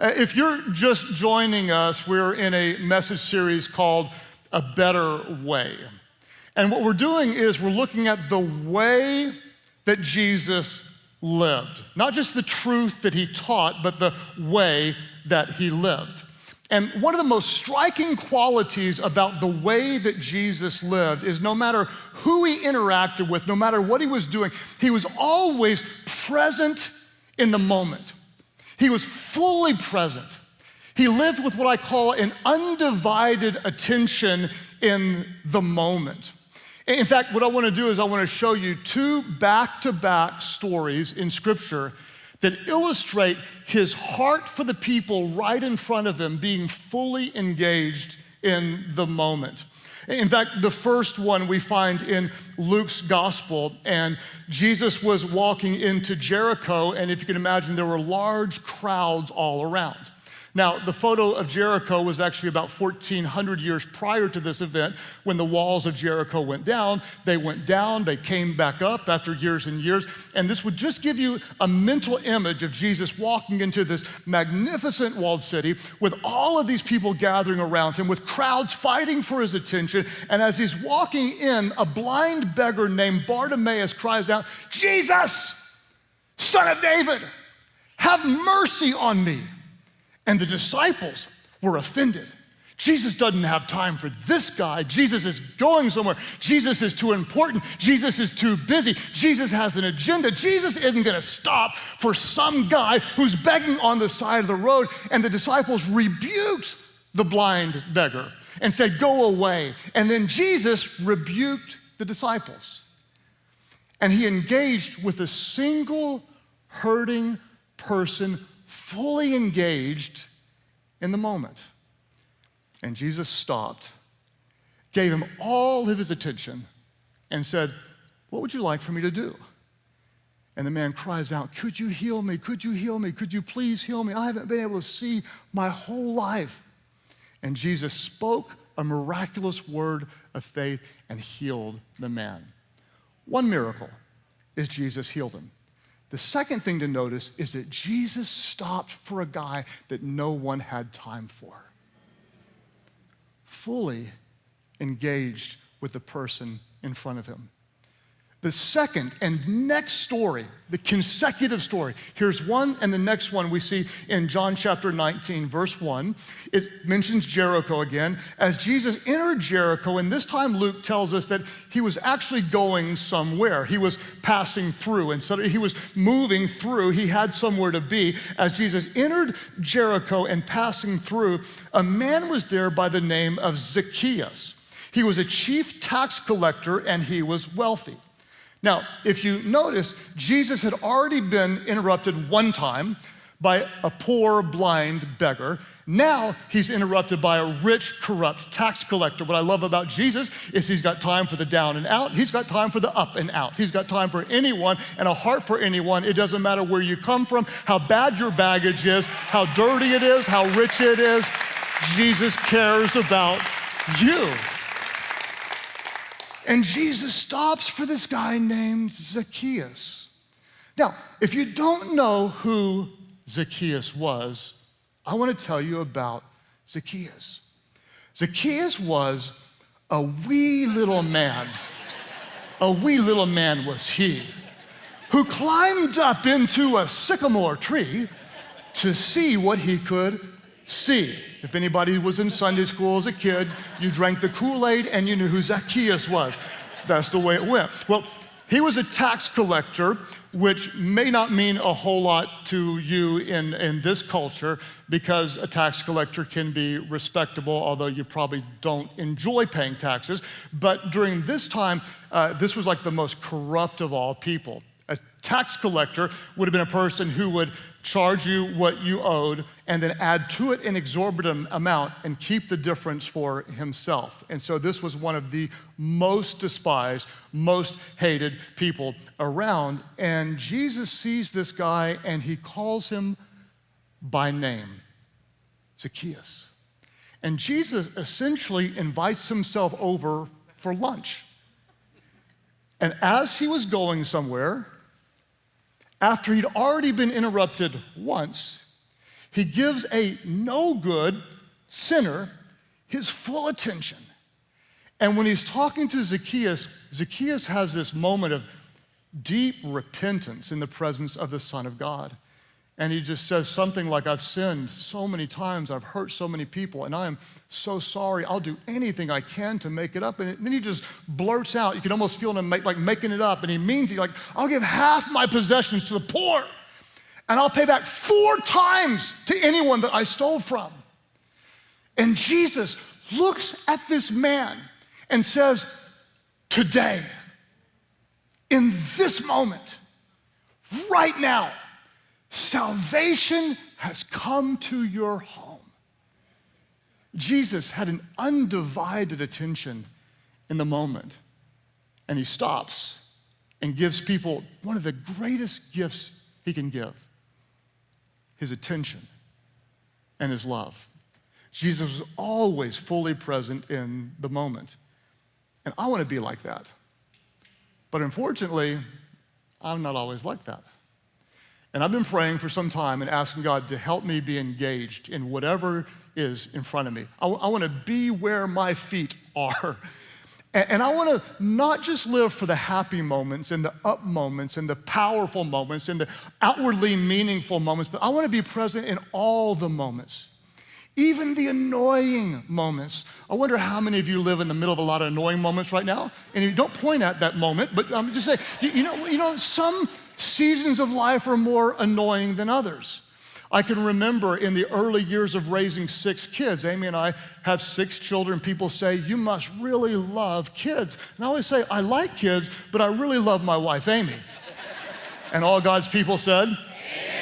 If you're just joining us, we're in a message series called A Better Way. And what we're doing is we're looking at the way that Jesus lived. Not just the truth that he taught, but the way that he lived. And one of the most striking qualities about the way that Jesus lived is no matter who he interacted with, no matter what he was doing, he was always present in the moment. He was fully present. He lived with what I call an undivided attention in the moment. In fact, what I want to do is I want to show you two back-to-back stories in Scripture that illustrate his heart for the people right in front of him being fully engaged in the moment. In fact, the first one we find in Luke's gospel, and Jesus was walking into Jericho, and if you can imagine, there were large crowds all around. Now, the photo of Jericho was actually about 1,400 years prior to this event when the walls of Jericho went down. They went down, they came back up after years and years, and this would just give you a mental image of Jesus walking into this magnificent walled city with all of these people gathering around him, with crowds fighting for his attention, and as he's walking in, a blind beggar named Bartimaeus cries out, "Jesus, Son of David, have mercy on me." And the disciples were offended. Jesus doesn't have time for this guy. Jesus is going somewhere. Jesus is too important. Jesus is too busy. Jesus has an agenda. Jesus isn't gonna stop for some guy who's begging on the side of the road. And the disciples rebuked the blind beggar and said, "Go away." And then Jesus rebuked the disciples. And he engaged with a single hurting person, fully engaged in the moment. And Jesus stopped, gave him all of his attention, and said, "What would you like for me to do?" And the man cries out, "Could you heal me? Could you heal me? Could you please heal me? I haven't been able to see my whole life." And Jesus spoke a miraculous word of faith and healed the man. One miracle is Jesus healed him. The second thing to notice is that Jesus stopped for a guy that no one had time for. Fully engaged with the person in front of him. The second and next story, the consecutive story, here's one and the next one we see in John chapter 19, verse 1. It mentions Jericho again. As Jesus entered Jericho, and this time Luke tells us that he was actually going somewhere. He was passing through, and so he was moving through. He had somewhere to be. As Jesus entered Jericho and passing through, a man was there by the name of Zacchaeus. He was a chief tax collector and he was wealthy. Now, if you notice, Jesus had already been interrupted one time by a poor, blind beggar. Now he's interrupted by a rich, corrupt tax collector. What I love about Jesus is he's got time for the down and out. He's got time for the up and out. He's got time for anyone and a heart for anyone. It doesn't matter where you come from, how bad your baggage is, how dirty it is, how rich it is. Jesus cares about you. And Jesus stops for this guy named Zacchaeus. Now, if you don't know who Zacchaeus was, I want to tell you about Zacchaeus. Zacchaeus was a wee little man. A wee little man was he, who climbed up into a sycamore tree to see what he could see. If anybody was in Sunday school as a kid, you drank the Kool-Aid and you knew who Zacchaeus was. That's the way it went. Well, he was a tax collector, which may not mean a whole lot to you in this culture, because a tax collector can be respectable, although you probably don't enjoy paying taxes. But during this time, this was like the most corrupt of all people. A tax collector would have been a person who would charge you what you owed and then add to it an exorbitant amount and keep the difference for himself. And so this was one of the most despised, most hated people around. And Jesus sees this guy and he calls him by name, Zacchaeus. And Jesus essentially invites himself over for lunch. And as he was going somewhere, after he'd already been interrupted once, He gives a no good sinner his full attention. And when he's talking to Zacchaeus, Zacchaeus has this moment of deep repentance in the presence of the Son of God. And he just says something like, I've sinned so many times, I've hurt so many people, and I am so sorry. I'll do anything I can to make it up. And then he just blurts out, you can almost feel him like making it up, and he means it, like, I'll give half my possessions to the poor, and I'll pay back 4 times to anyone that I stole from. And Jesus looks at this man and says, today, in this moment, right now, salvation has come to your home. Jesus had an undivided attention in the moment, and he stops and gives people one of the greatest gifts he can give, his attention and his love. Jesus was always fully present in the moment, and I want to be like that. But unfortunately, I'm not always like that. And I've been praying for some time and asking God to help me be engaged in whatever is in front of me. I want to be where my feet are. And I want to not just live for the happy moments and the up moments and the powerful moments and the outwardly meaningful moments, but I want to be present in all the moments, even the annoying moments. I wonder how many of you live in the middle of a lot of annoying moments right now, and you don't point at that moment, but I'm just saying, you know, some seasons of life are more annoying than others. I can remember in the early years of raising 6 kids, Amy and I have 6 children. People say, you must really love kids. And I always say, I like kids, but I really love my wife, Amy. And all God's people said,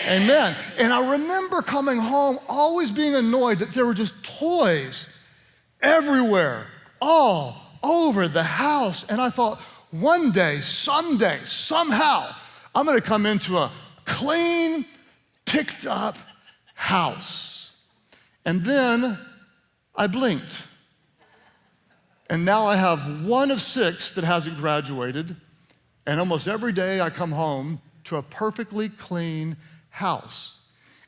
amen. And I remember coming home always being annoyed that there were just toys everywhere, all over the house. And I thought, one day, someday, somehow, I'm gonna come into a clean, picked up house. And then I blinked. And now I have 1 of 6 that hasn't graduated. And almost every day I come home to a perfectly clean house.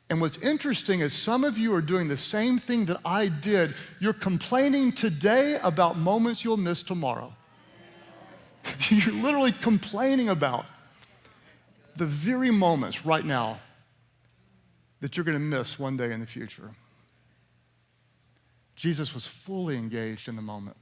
And what's interesting is some of you are doing the same thing that I did. You're complaining today about moments you'll miss tomorrow. You're literally complaining about the very moments right now that you're going to miss one day in the future. Jesus was fully engaged in the moment.